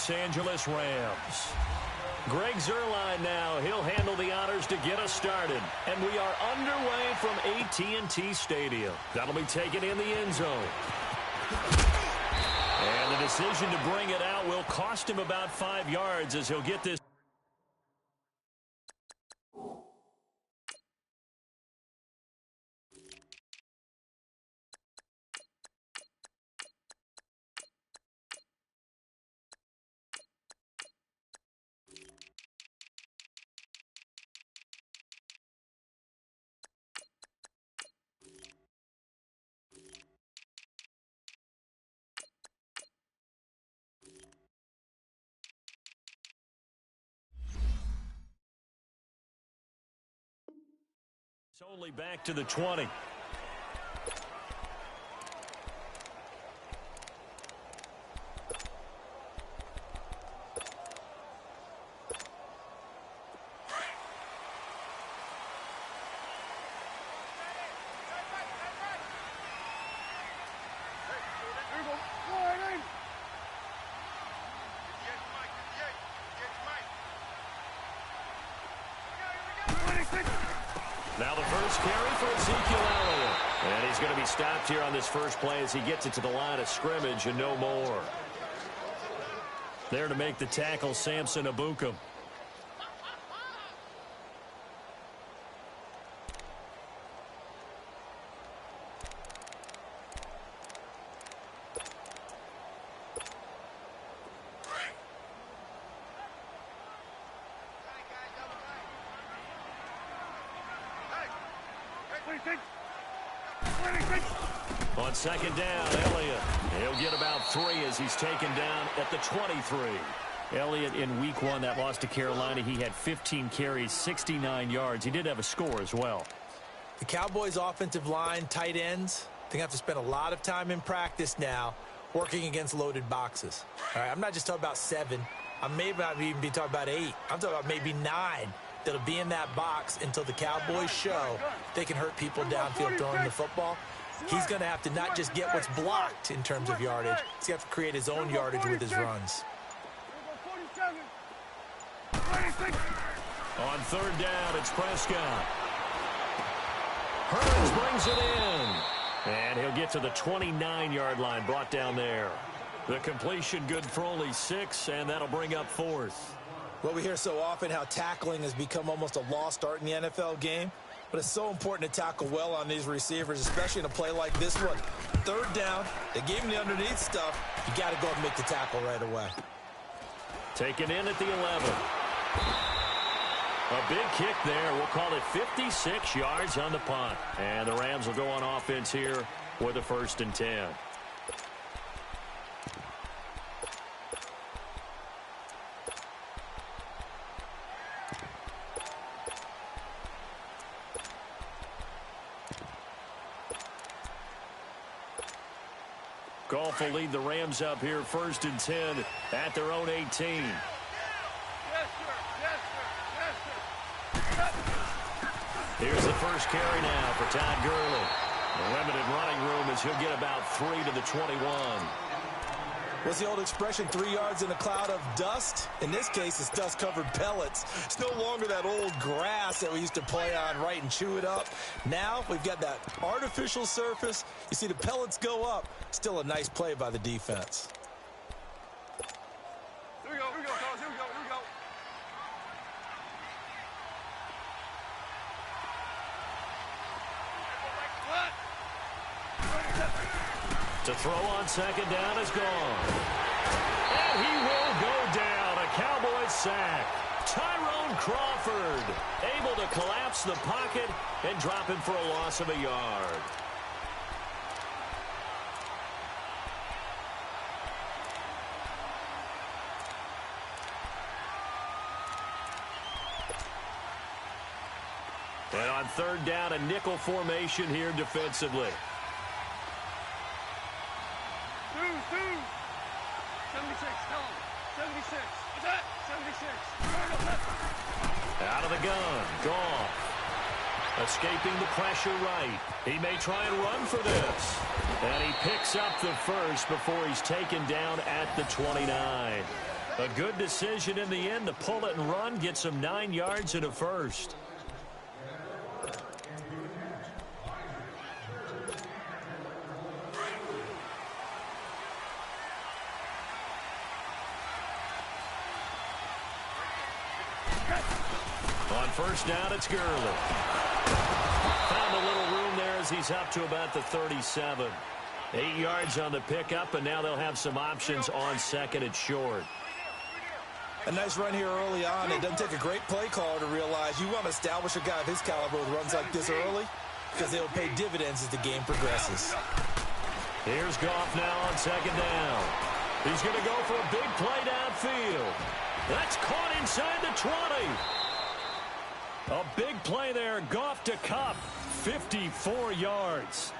Los Angeles Rams. Greg Zuerlein now. He'll handle the honors to get us started. And we are underway from AT&T Stadium. That'll be taken in the end zone. And the decision to bring it out will cost him about 5 yards as he'll get this. It's only back to the 20. Now the first carry for Ezekiel Elliott. And he's going to be stopped here on this first play as he gets it to the line of scrimmage and no more. There to make the tackle, Samson Ebukam. On second down, Elliott. He'll get about 3 as he's taken down at the 23. Elliott in week 1, that loss to Carolina, he had 15 carries, 69 yards. He did have a score as well. The Cowboys' offensive line, tight ends, they have to spend a lot of time in practice now working against loaded boxes. All right, I'm not just talking about 7. I may not even be talking about 8. I'm talking about maybe 9 that'll be in that box until the Cowboys show they can hurt people downfield throwing the football. He's going to have to not just get what's blocked in terms of yardage. He's going to have to create his own yardage with his runs. On third down, it's Prescott. Hurns brings it in. And he'll get to the 29-yard line, brought down there. The completion good for only 6, and that'll bring up 4th. Well, we hear so often how tackling has become almost a lost art in the NFL game. But it's so important to tackle well on these receivers, especially in a play like this one. Third down, they gave him the underneath stuff. You got to go and make the tackle right away. Taken in at the 11. A big kick there. We'll call it 56 yards on the punt. And the Rams will go on offense here with a 1st and 10. Goff will lead the Rams up here 1st and 10 at their own 18. Yes, sir. Yes, sir. Yes, sir. Here's the first carry now for Todd Gurley. The limited running room as he'll get about 3 to the 21. What's the old expression, 3 yards in a cloud of dust? In this case, it's dust-covered pellets. It's no longer that old grass that we used to play on, right, and chew it up. Now we've got that artificial surface. You see the pellets go up. Still a nice play by the defense. Here we go, fellas. Here we go. To throw on second down is gone. And he will go down. A Cowboys sack. Tyrone Crawford able to collapse the pocket and drop him for a loss of a yard. And on third down, a nickel formation here defensively. 76, tell him. 76. What's that? 76. Out of the gun. Goff. Escaping the pressure right. He may try and run for this. And he picks up the first before he's taken down at the 29. A good decision in the end to pull it and run, get some 9 yards and a first. On first down, it's Gurley. Found a little room there as he's up to about the 37. 8 yards on the pickup, and now they'll have some options on second and short. A nice run here early on. It doesn't take a great play caller to realize you want to establish a guy of his caliber with runs like this early because they'll pay dividends as the game progresses. Here's Goff now on second down. He's going to go for a big play downfield. That's caught inside the 20. A big play there. Goff to Kupp. 54 yards.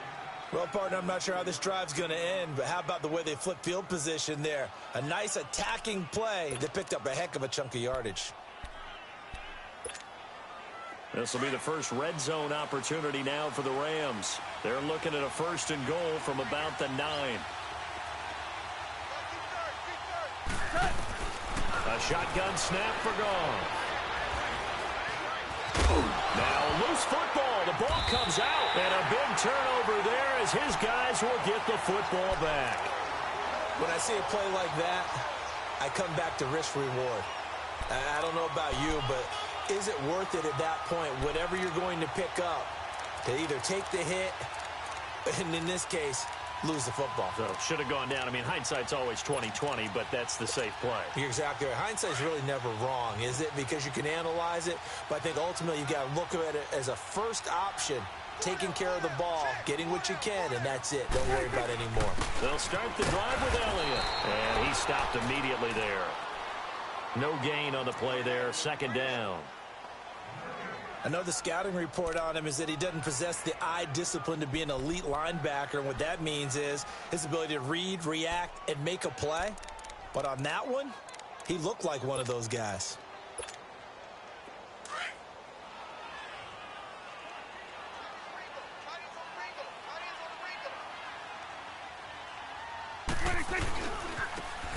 Well, partner, I'm not sure how this drive's going to end, but how about the way they flip field position there? A nice attacking play that picked up a heck of a chunk of yardage. This will be the first red zone opportunity now for the Rams. They're looking at a first and goal from about the 9. A shotgun snap for Goff. Now loose football. The ball comes out. And a big turnover there as his guys will get the football back. When I see a play like that, I come back to risk reward. I don't know about you, but is it worth it at that point, whatever you're going to pick up, to either take the hit, and in this case, lose the football? So should have gone down. I mean, hindsight's always 20/20, but that's the safe play. You're exactly right. Hindsight's really never wrong, is it? Because you can analyze it, but I think ultimately you got to look at it as a first option, taking care of the ball, getting what you can, and that's it. Don't worry about it anymore. They'll start the drive with Elliott, and he stopped immediately there. No gain on the play there. Second down. I know the scouting report on him is that he doesn't possess the eye discipline to be an elite linebacker, and what that means is his ability to read, react, and make a play. But on that one, he looked like one of those guys.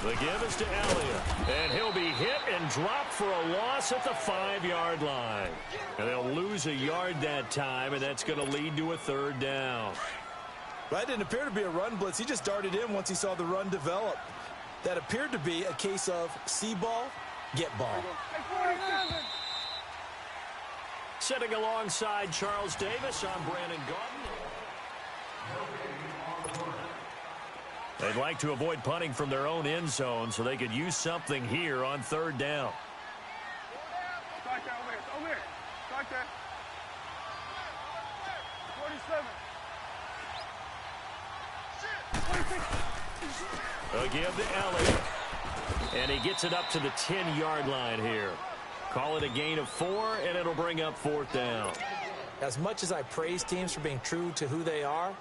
The give is to Elliott, and he'll be hit and dropped for a loss at the 5-yard line. And they'll lose a yard that time, and that's going to lead to a third down. Well, that didn't appear to be a run blitz. He just darted in once he saw the run develop. That appeared to be a case of see ball, get ball. Sitting alongside Charles Davis, I'm Brandon Gaudin. They'd like to avoid punting from their own end zone so they could use something here on third down. Start there, over here. Start there. 47. A give to Elliott. And he gets it up to the 10-yard line here. Call it a gain of 4, and it'll bring up fourth down. As much as I praise teams for being true to who they are,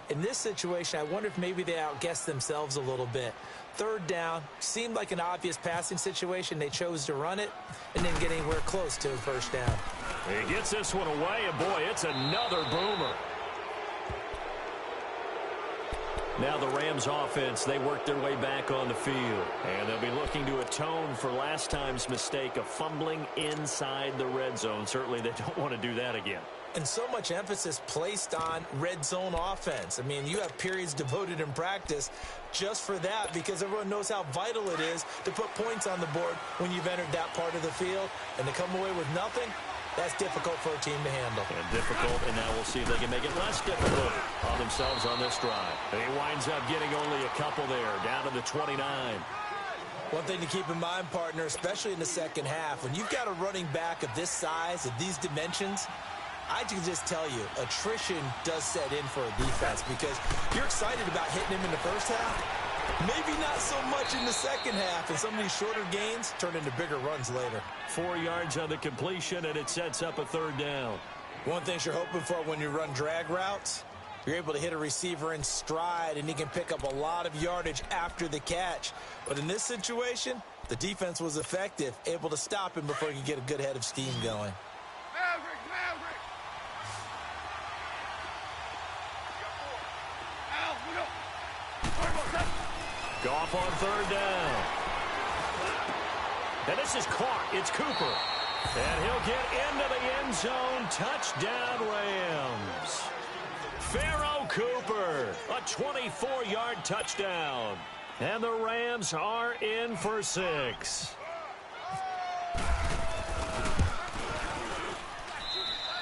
in this situation, I wonder if maybe they outguessed themselves a little bit. Third down seemed like an obvious passing situation. They chose to run it and didn't get anywhere close to a first down. He gets this one away, and boy, it's another boomer. Now the Rams offense, they work their way back on the field. And they'll be looking to atone for last time's mistake of fumbling inside the red zone. Certainly they don't want to do that again. And so much emphasis placed on red zone offense. I mean, you have periods devoted in practice just for that because everyone knows how vital it is to put points on the board when you've entered that part of the field. And to come away with nothing, that's difficult for a team to handle. And difficult, and now we'll see if they can make it less difficult on themselves on this drive. And he winds up getting only a couple there, down to the 29. One thing to keep in mind, partner, especially in the second half, when you've got a running back of this size, of these dimensions, I can just tell you, attrition does set in for a defense because you're excited about hitting him in the first half. Maybe not so much in the second half, and some of these shorter gains turn into bigger runs later. 4 yards on the completion, and it sets up a third down. One thing you're hoping for when you run drag routes, you're able to hit a receiver in stride, and he can pick up a lot of yardage after the catch. But in this situation, the defense was effective, able to stop him before he could get a good head of steam going. Goff on third down. And this is caught. It's Cooper. And he'll get into the end zone. Touchdown, Rams. Pharaoh Cooper, a 24-yard touchdown. And the Rams are in for 6.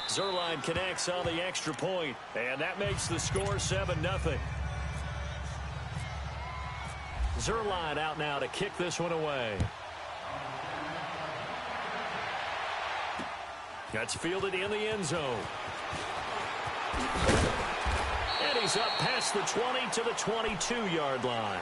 Zerline connects on the extra point, and that makes the score 7-0. Zerline out now to kick this one away. That's fielded in the end zone. And he's up past the 20 to the 22-yard line.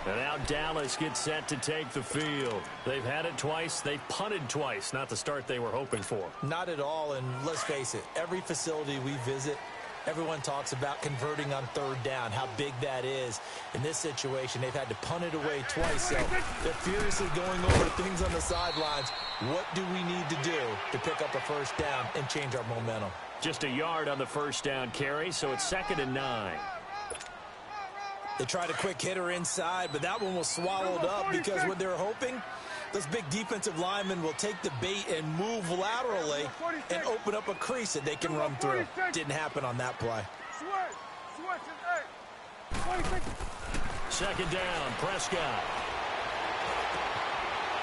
And now Dallas gets set to take the field. They've had it twice. They've punted twice. Not the start they were hoping for. Not at all, and let's face it, every facility we visit, everyone talks about converting on third down, how big that is. In this situation, they've had to punt it away twice, so they're furiously going over things on the sidelines. What do we need to do to pick up a first down and change our momentum? Just a yard on the first down carry, so it's 2nd and 9. They tried a quick hitter inside, but that one was swallowed up because what they're hoping, this big defensive lineman will take the bait and move laterally and open up a crease that they can run through. Didn't happen on that play. Second down, Prescott.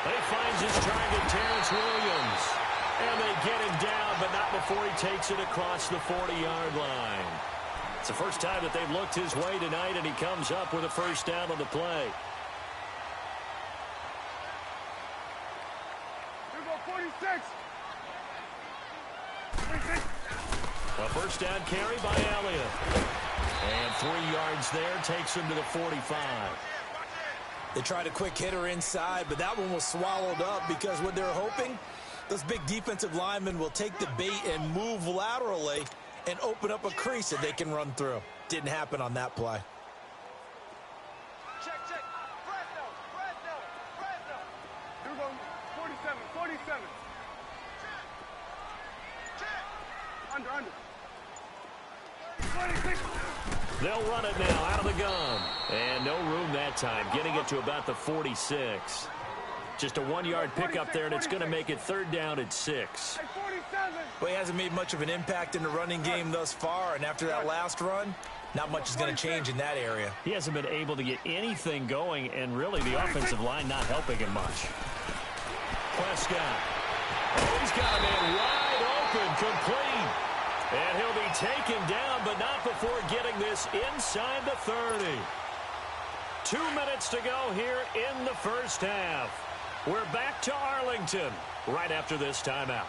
He finds his target, Terrence Williams. And they get him down, but not before he takes it across the 40-yard line. It's the first time that they've looked his way tonight, and he comes up with a first down on the play. A first down carry by Elliott. And 3 yards there takes him to the 45. They tried a quick hitter inside, but that one was swallowed up because what they're hoping, this big defensive lineman will take the bait and move laterally and open up a crease that they can run through. Didn't happen on that play. Check. Fresno. Here we go. 47. Check. Under. 26. They'll run it now out of the gun. And no room that time, getting it to about the 46. Just a 1-yard pickup there, and it's going to make it 3rd down at 6. Well, he hasn't made much of an impact in the running game thus far, and after that last run, not much is going to change in that area. He hasn't been able to get anything going, and really the offensive line not helping him much. Prescott. Oh, he's got a man wide open, complete. And he'll be taken down, but not before getting this inside the 30. 2 minutes to go here in the first half. We're back to Arlington right after this timeout.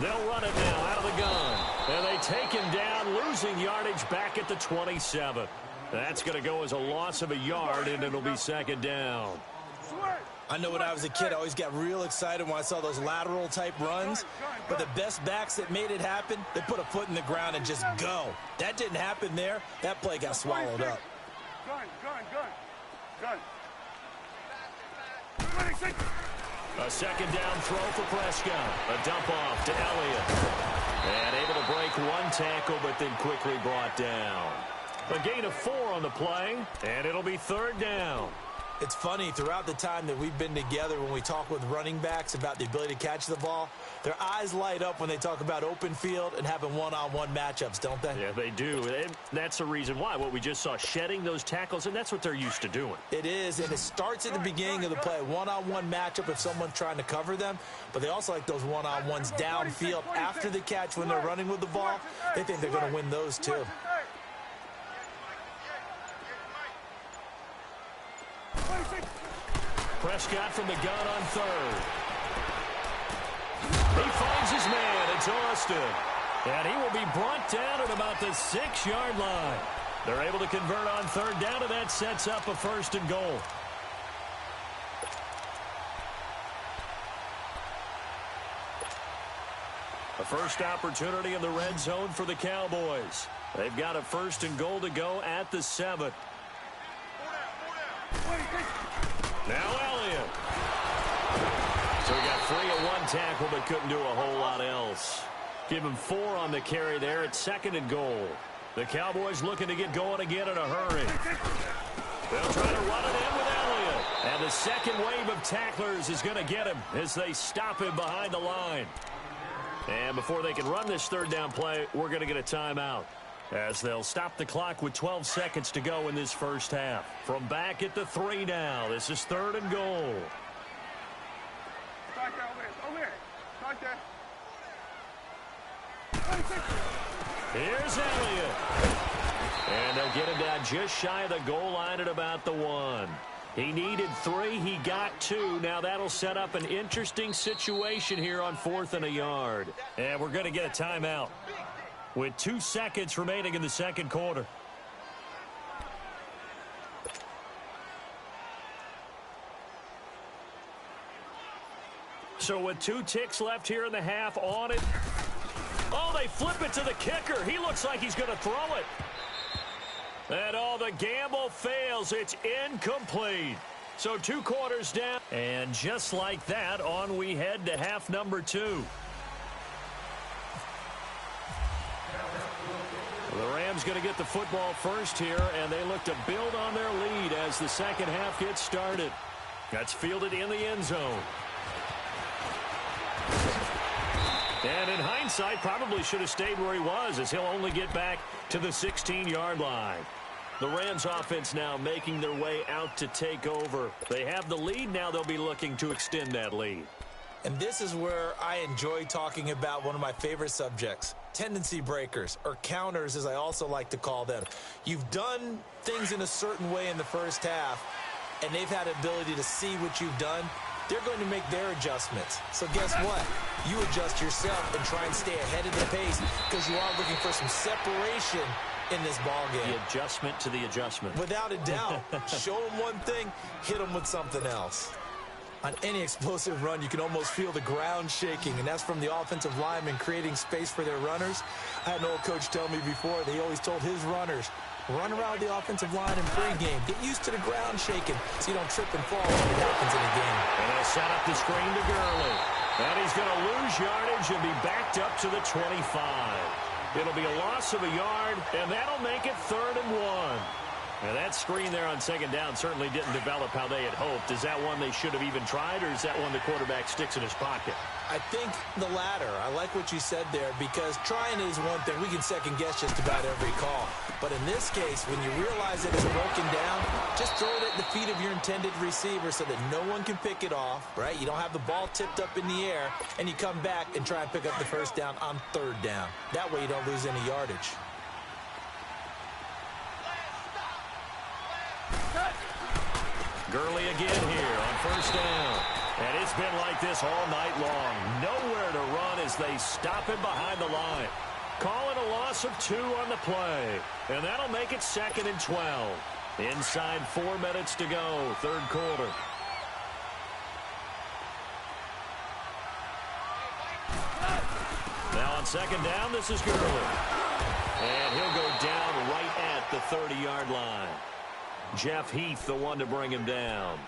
They'll run it now out of the gun. And they take him down, losing yardage back at the 27. That's going to go as a loss of a yard, and it'll be 2nd down. I know when I was a kid, I always got real excited when I saw those lateral-type runs. But the best backs that made it happen, they put a foot in the ground and just go. That didn't happen there. That play got swallowed up. Gun. A 2nd down throw for Prescott. A dump off to Elliott. And able to break 1 tackle, but then quickly brought down. A gain of 4 on the play, and it'll be 3rd down. It's funny, throughout the time that we've been together, when we talk with running backs about the ability to catch the ball, their eyes light up when they talk about open field and having one-on-one matchups, don't they? Yeah, they do. And that's the reason why. What we just saw, shedding those tackles, and that's what they're used to doing. It is, and it starts at the beginning of the play. One-on-one matchup if someone's trying to cover them, but they also like those one-on-ones downfield after the catch when they're running with the ball. They think they're going to win those too. Prescott from the gun on 3rd. He finds his man. It's Austin. And he will be brought down at about the 6-yard line. They're able to convert on 3rd down, and that sets up a 1st and goal. A first opportunity in the red zone for the Cowboys. They've got a 1st and goal to go at the 7. Now Elliott. So he got 3 at 1 tackle, but couldn't do a whole lot else. Give him 4 on the carry there at 2nd and goal. The Cowboys looking to get going again in a hurry. They'll try to run it in with Elliott. And the second wave of tacklers is going to get him as they stop him behind the line. And before they can run this 3rd down play, we're going to get a timeout, as they'll stop the clock with 12 seconds to go in this first half. From back at the 3 now, this is 3rd and goal. Here's Elliott. And they'll get him down just shy of the goal line at about the 1. He needed 3. He got 2. Now that'll set up an interesting situation here on 4th and a yard. And we're going to get a timeout with 2 seconds remaining in the second quarter. So with 2 ticks left here in the half on it. Oh, they flip it to the kicker. He looks like he's going to throw it. And the gamble fails. It's incomplete. So 2 quarters down. And just like that, on we head to half number 2. The Rams going to get the football first here, and they look to build on their lead as the second half gets started. That's fielded in the end zone. And in hindsight, probably should have stayed where he was, as he'll only get back to the 16-yard line. The Rams offense now making their way out to take over. They have the lead. Now they'll be looking to extend that lead. And this is where I enjoy talking about one of my favorite subjects, tendency breakers, or counters as I also like to call them. You've done things in a certain way in the first half, and they've had the ability to see what you've done. They're going to make their adjustments. So guess what? You adjust yourself and try and stay ahead of the pace, because you are looking for some separation in this ball game. The adjustment to the adjustment. Without a doubt. Show them one thing, hit them with something else. On any explosive run, you can almost feel the ground shaking, and that's from the offensive linemen creating space for their runners. I had an old coach tell me before, they always told his runners, run around the offensive line in pregame. Get used to the ground shaking so you don't trip and fall when it happens in a game. And they'll set up the screen to Gurley. And he's going to lose yardage and be backed up to the 25. It'll be a loss of a yard, and that'll make it 3rd and 1. Now, that screen there on 2nd down certainly didn't develop how they had hoped. Is that one they should have even tried, or is that one the quarterback sticks in his pocket? I think the latter. I like what you said there, because trying is one thing. We can second-guess just about every call. But in this case, when you realize that it's broken down, just throw it at the feet of your intended receiver so that no one can pick it off, right? You don't have the ball tipped up in the air, and you come back and try and pick up the 1st down on 3rd down. That way you don't lose any yardage. Gurley again here on 1st down. And it's been like this all night long. Nowhere to run as they stop him behind the line. Call it a loss of 2 on the play. And that'll make it 2nd and 12. Inside 4 minutes to go, 3rd quarter. Now on 2nd down, this is Gurley. And he'll go down right at the 30-yard line. Jeff Heath, the one to bring him down.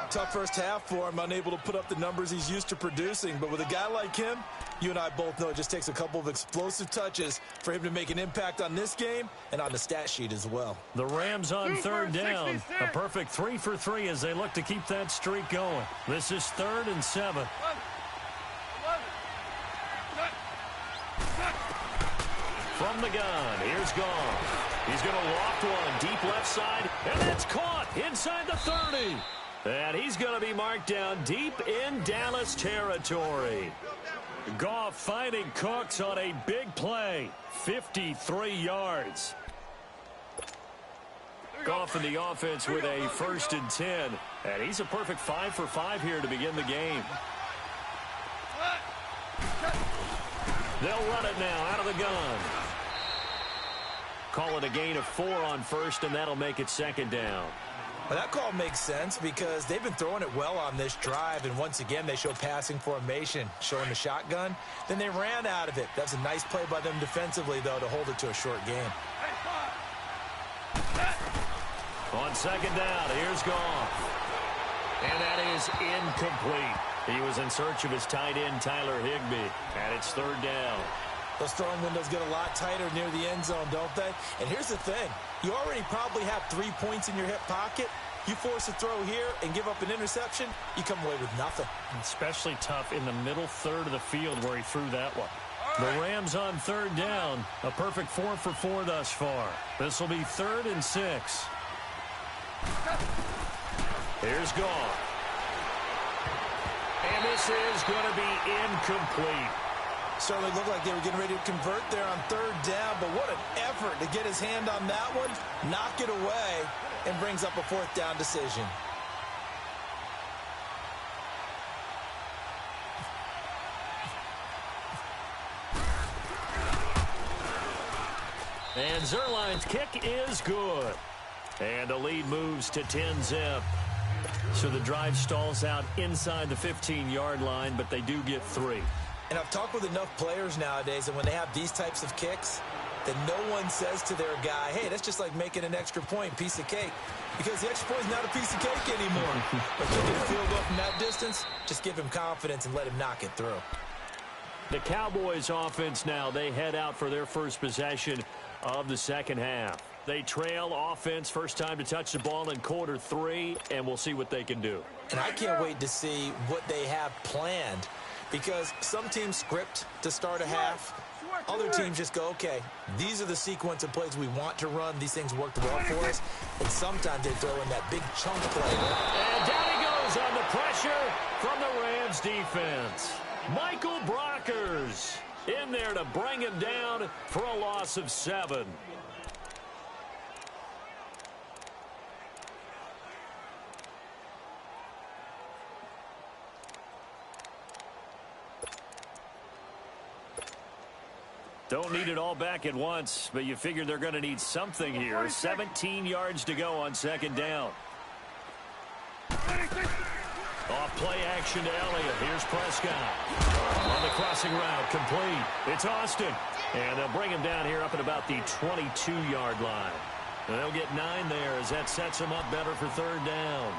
Tough first half for him, unable to put up the numbers he's used to producing. But with a guy like him, you and I both know it just takes a couple of explosive touches for him to make an impact on this game and on the stat sheet as well. The Rams on 3rd down. A perfect 3 for 3 as they look to keep that streak going. This is 3rd and 7. From the gun, here's Gone. He's going to loft one deep left side, and that's caught inside the 30. And he's going to be marked down deep in Dallas territory. Goff finding Cooks on a big play, 53 yards. Goff in the offense with a 1st and 10, and he's a perfect 5 for 5 here to begin the game. They'll run it now out of the gun. Call it a gain of 4 on 1st, and that'll make it 2nd down. Well, that call makes sense because they've been throwing it well on this drive, and once again, they show passing formation, showing the shotgun. Then they ran out of it. That's a nice play by them defensively, though, to hold it to a short game. On second down, here's Goff. And that is incomplete. He was in search of his tight end, Tyler Higbee, and it's third down. Those throwing windows get a lot tighter near the end zone, don't they? And here's the thing. You already probably have 3 points in your hip pocket. You force a throw here and give up an interception, you come away with nothing. Especially tough in the middle third of the field where he threw that one. The Rams on third down. A perfect 4 for 4 thus far. This will be 3rd and 6. Here's Goff. And this is going to be incomplete. Certainly looked like they were getting ready to convert there on third down, but what an effort to get his hand on that one, knock it away, and brings up a 4th down decision. And Zerline's kick is good. And the lead moves to 10-zip. So the drive stalls out inside the 15-yard line, but they do get 3. And I've talked with enough players nowadays, and when they have these types of kicks, that no one says to their guy, hey, that's just like making an extra point, piece of cake. Because the extra point is not a piece of cake anymore. But kicking a field goal from that distance, just give him confidence and let him knock it through. The Cowboys offense now, they head out for their first possession of the second half. They trail offense, first time to touch the ball in quarter 3, and we'll see what they can do. And I can't wait to see what they have planned. Because some teams script to start a half. Other teams just go, okay, these are the sequence of plays we want to run. These things worked well for us. And sometimes they throw in that big chunk play. And down he goes on the pressure from the Rams defense. Michael Brockers in there to bring him down for a loss of 7. Don't need it all back at once, but you figure they're going to need something here. 17 yards to go on second down. Off play action to Elliott. Here's Prescott. On the crossing route, complete. It's Austin. And they'll bring him down here up at about the 22-yard line. And they'll get 9 there as that sets them up better for third down.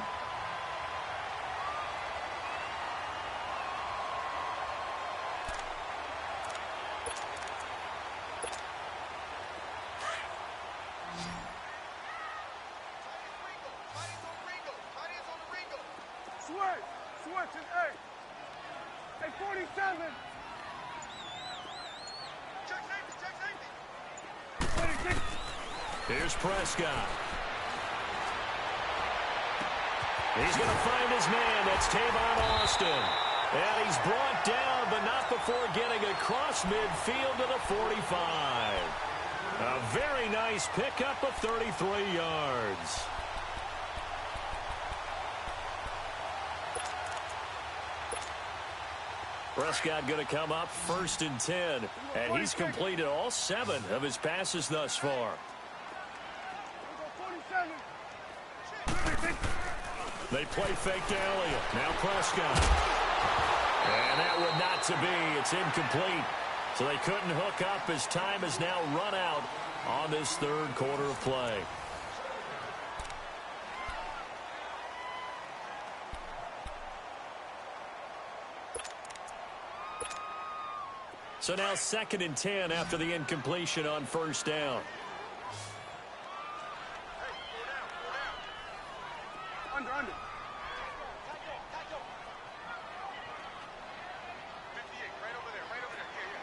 Switch is 8. Hey, 47. Check safety. 26. Here's Prescott. He's going to find his man. That's Tavon Austin. And he's brought down, but not before getting across midfield to the 45. A very nice pickup of 33 yards. Prescott going to come up 1st and 10, and he's completed all 7 of his passes thus far. They play fake to Elliott. Now Prescott. And that would not to be. It's incomplete. So they couldn't hook up as time has now run out on this third quarter of play. So now 2nd and 10 after the incompletion on first down. Under. 58, right over there.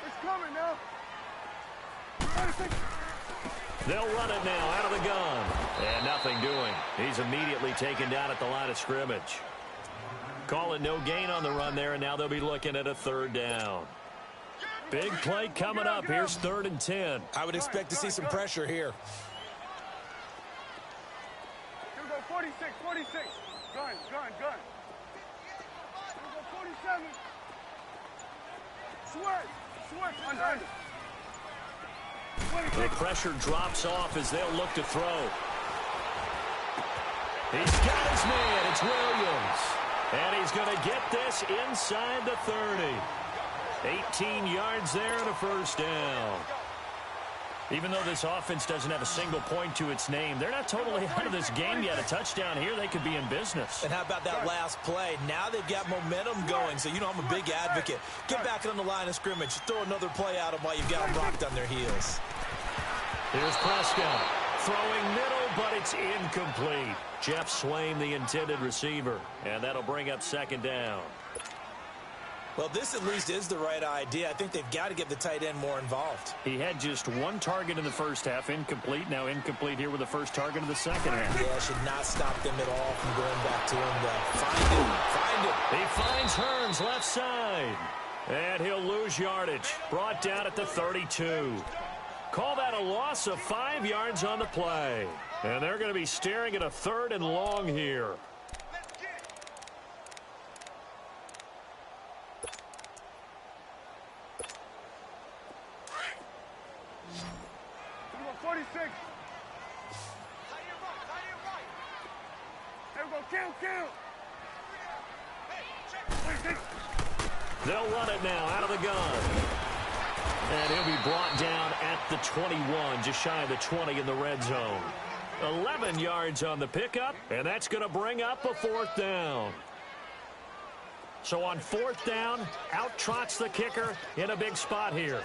It's coming now. 36. They'll run it now out of the gun. And nothing doing. He's immediately taken down at the line of scrimmage. Call it no gain on the run there, and now they'll be looking at a third down. Big play coming up. Here's 3rd and 10. I would expect to see some pressure here. Here we go, 46. Gun. Here we go, 47. Switch. Under. The pressure drops off as they'll look to throw. He's got his man. It's Williams. And he's going to get this inside the 30. 18 yards there and a first down. Even though this offense doesn't have a single point to its name, they're not totally out of this game yet. A touchdown here, they could be in business. And how about that last play? Now they've got momentum going, so you know I'm a big advocate. Get back on the line of scrimmage. Throw another play at them while you've got them rocked on their heels. Here's Prescott. Throwing middle, but it's incomplete. Jeff Swain, the intended receiver. And that'll bring up second down. Well, this at least is the right idea. I think they've got to get the tight end more involved. He had just one target in the first half, incomplete. Now incomplete here with the first target of the second half. Yeah, should not stop them at all from going back to him, though. Find him. He finds Hearns left side. And he'll lose yardage. Brought down at the 32. Call that a loss of 5 yards on the play. And they're going to be staring at a 3rd and long here. They'll run it now out of the gun. And he'll be brought down at the 21, just shy of the 20 in the red zone. 11 yards on the pickup, and that's going to bring up a 4th down. So on 4th down, out trots the kicker in a big spot here.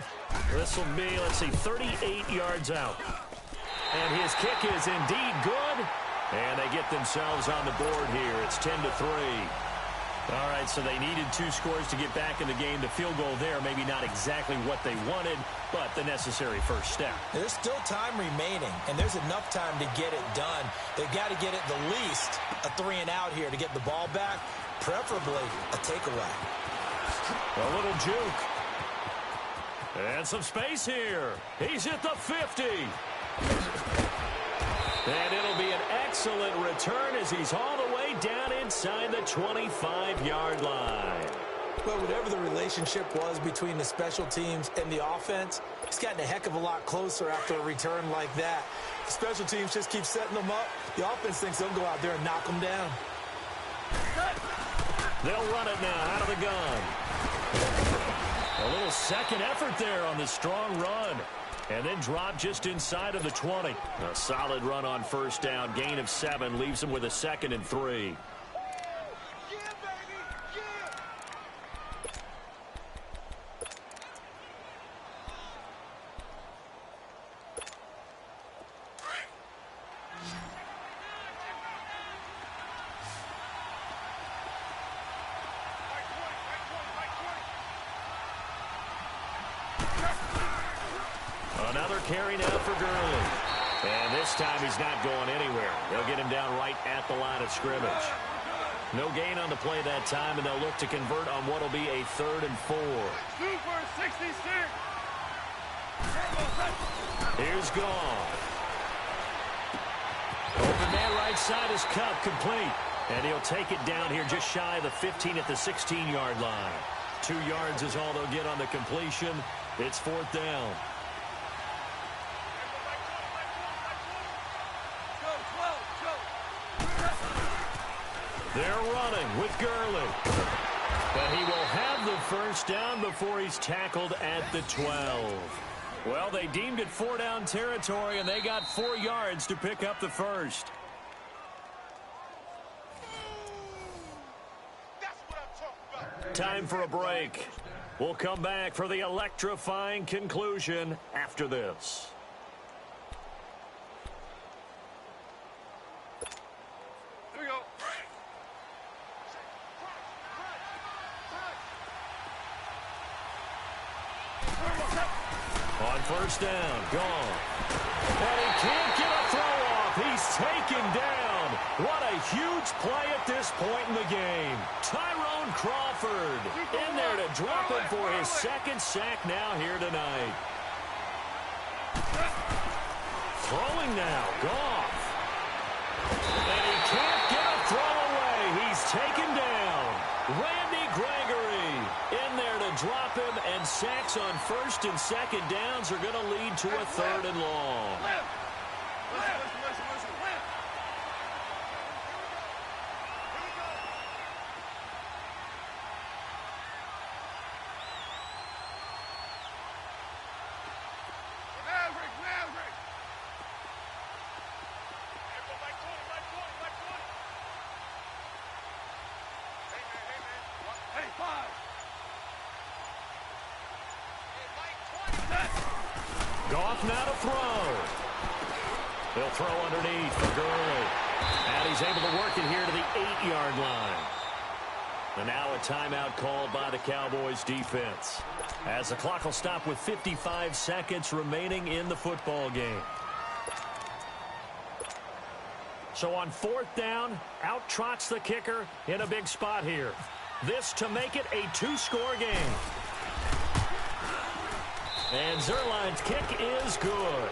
This will be, let's see, 38 yards out. And his kick is indeed good. And they get themselves on the board here. It's 10-3. All right, so they needed 2 scores to get back in the game. The field goal there, maybe not exactly what they wanted, but the necessary first step. There's still time remaining, and there's enough time to get it done. They've got to get it the least a 3-and-out here to get the ball back, preferably a takeaway. A little juke. And some space here. He's at the 50. And it'll be an excellent return as he's all the way down inside the 25-yard line. Well, whatever the relationship was between the special teams and the offense, it's gotten a heck of a lot closer after a return like that. The special teams just keep setting them up. The offense thinks they'll go out there and knock them down. They'll run it now out of the gun. A little second effort there on the strong run. And then drop just inside of the 20. A solid run on first down. Gain of 7 leaves them with a 2nd and 3. Another carry now for Gurley. And this time he's not going anywhere. They'll get him down right at the line of scrimmage. No gain on the play that time, and they'll look to convert on what will be a 3rd and 4. Super 66. Here's Gone. Open man right side is Cup, complete. And he'll take it down here just shy of the 15 at the 16-yard line. 2 yards is all they'll get on the completion. It's 4th down. They're running with Gurley. But he will have the first down before he's tackled at the 12. Well, they deemed it 4-down territory, and they got 4 yards to pick up the first. Time for a break. We'll come back for the electrifying conclusion after this. Here we go. On first down, Gone. And he can't get a throw off. He's taken down. What a huge play at this point in the game. Tyrone Crawford in there to drop him for his 2nd sack now here tonight. Throwing now, Goff. And he can't get a throw away. He's taken down. Randy Gregory in there to drop him, and sacks on 1st and 2nd downs are going to lead to a 3rd and long. Goff now to throw. He'll throw underneath for Gurley. And he's able to work it here to the 8-yard line. And now a timeout called by the Cowboys defense, as the clock will stop with 55 seconds remaining in the football game. So on 4th down, out trots the kicker in a big spot here. This to make it a 2-score game. And Zerline's kick is good.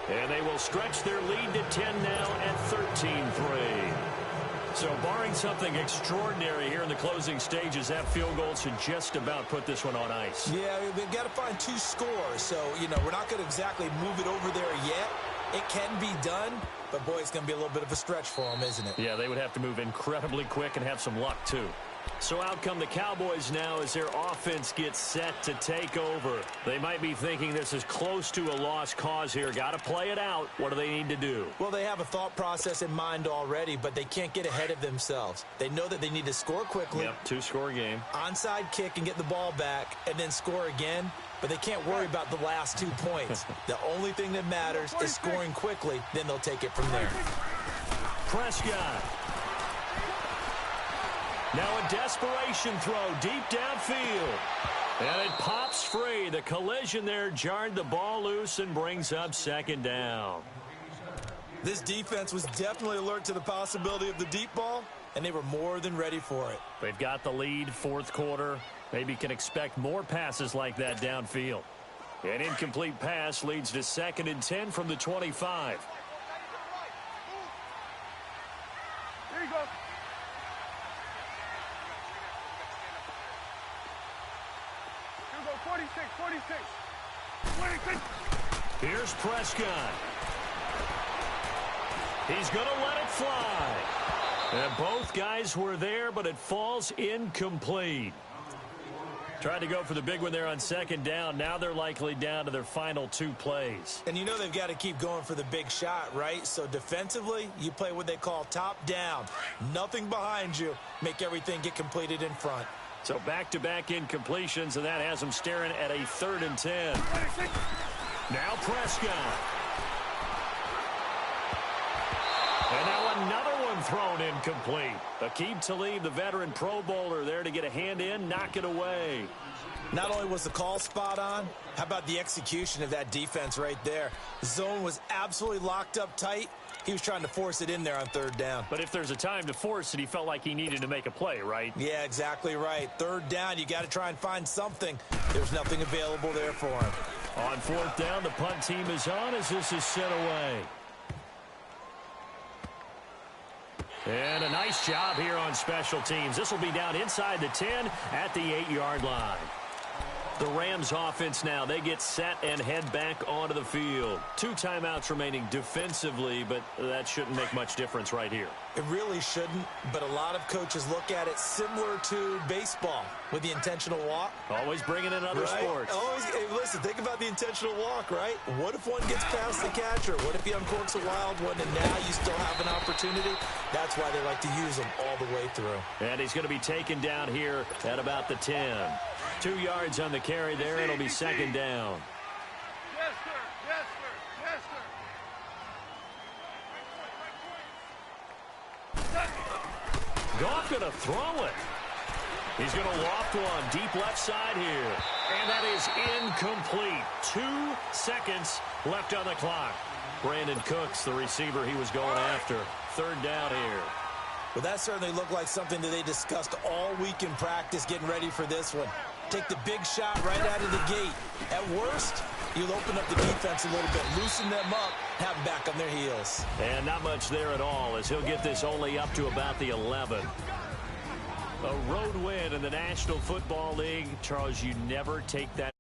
And they will stretch their lead to 10 now at 13-3. So barring something extraordinary here in the closing stages, that field goal should just about put this one on ice. Yeah, we've got to find 2 scores. So, we're not going to exactly move it over there yet. It can be done, but, boy, it's going to be a little bit of a stretch for them, isn't it? Yeah, they would have to move incredibly quick and have some luck, too. So out come the Cowboys now as their offense gets set to take over. They might be thinking this is close to a lost cause here. Got to play it out. What do they need to do? Well, they have a thought process in mind already, but they can't get ahead of themselves. They know that they need to score quickly. Yep, 2-score game. Onside kick and get the ball back and then score again. But they can't worry about the last 2 points. The only thing that matters is scoring quickly. Then they'll take it from there. Prescott. Now a desperation throw deep downfield. And it pops free. The collision there jarred the ball loose and brings up 2nd down. This defense was definitely alert to the possibility of the deep ball, and they were more than ready for it. They've got the lead, 4th quarter. Maybe can expect more passes like that downfield. An incomplete pass leads to 2nd and 10 from the 25. There you go. Here we go, 46. Here's Prescott. He's going to let it fly. And both guys were there, but it falls incomplete. Tried to go for the big one there on 2nd down. Now they're likely down to their final 2 plays. And they've got to keep going for the big shot, right? So defensively, you play what they call top down. Nothing behind you. Make everything get completed in front. So back-to-back incompletions, and that has them staring at a 3rd and 10. Now Prescott. And now another one thrown incomplete. Aqib Talib, the veteran Pro Bowler, there to get a hand in, knock it away. Not only was the call spot on, how about the execution of that defense right there? The zone was absolutely locked up tight. He was trying to force it in there on 3rd down. But if there's a time to force it, he felt like he needed to make a play, right? Yeah, exactly right. 3rd down, you got to try and find something. There's nothing available there for him. On 4th down, the punt team is on as this is sent away. And a nice job here on special teams. This will be down inside the 10 at the 8-yard line. The Rams offense now, they get set and head back onto the field. 2 timeouts remaining defensively, but that shouldn't make much difference right here. It really shouldn't, but a lot of coaches look at it similar to baseball with the intentional walk. Always bringing in other sports. Always, hey, listen, think about the intentional walk, right? What if one gets past the catcher? What if he uncorks a wild one and now you still have an opportunity? That's why they like to use them all the way through. And he's going to be taken down here at about the 10. 2 yards on the carry there. It'll be 2nd down. Yes, sir. Yes, sir. Yes, sir. Goff going to throw it. He's going to loft one deep left side here. And that is incomplete. 2 seconds left on the clock. Brandon Cooks, the receiver he was going after. 3rd down here. Well, that certainly looked like something that they discussed all week in practice getting ready for this one. Take the big shot right out of the gate. At worst, you'll open up the defense a little bit, loosen them up, have them back on their heels. And not much there at all as he'll get this only up to about the 11. A road win in the National Football League. Charles, you never take that.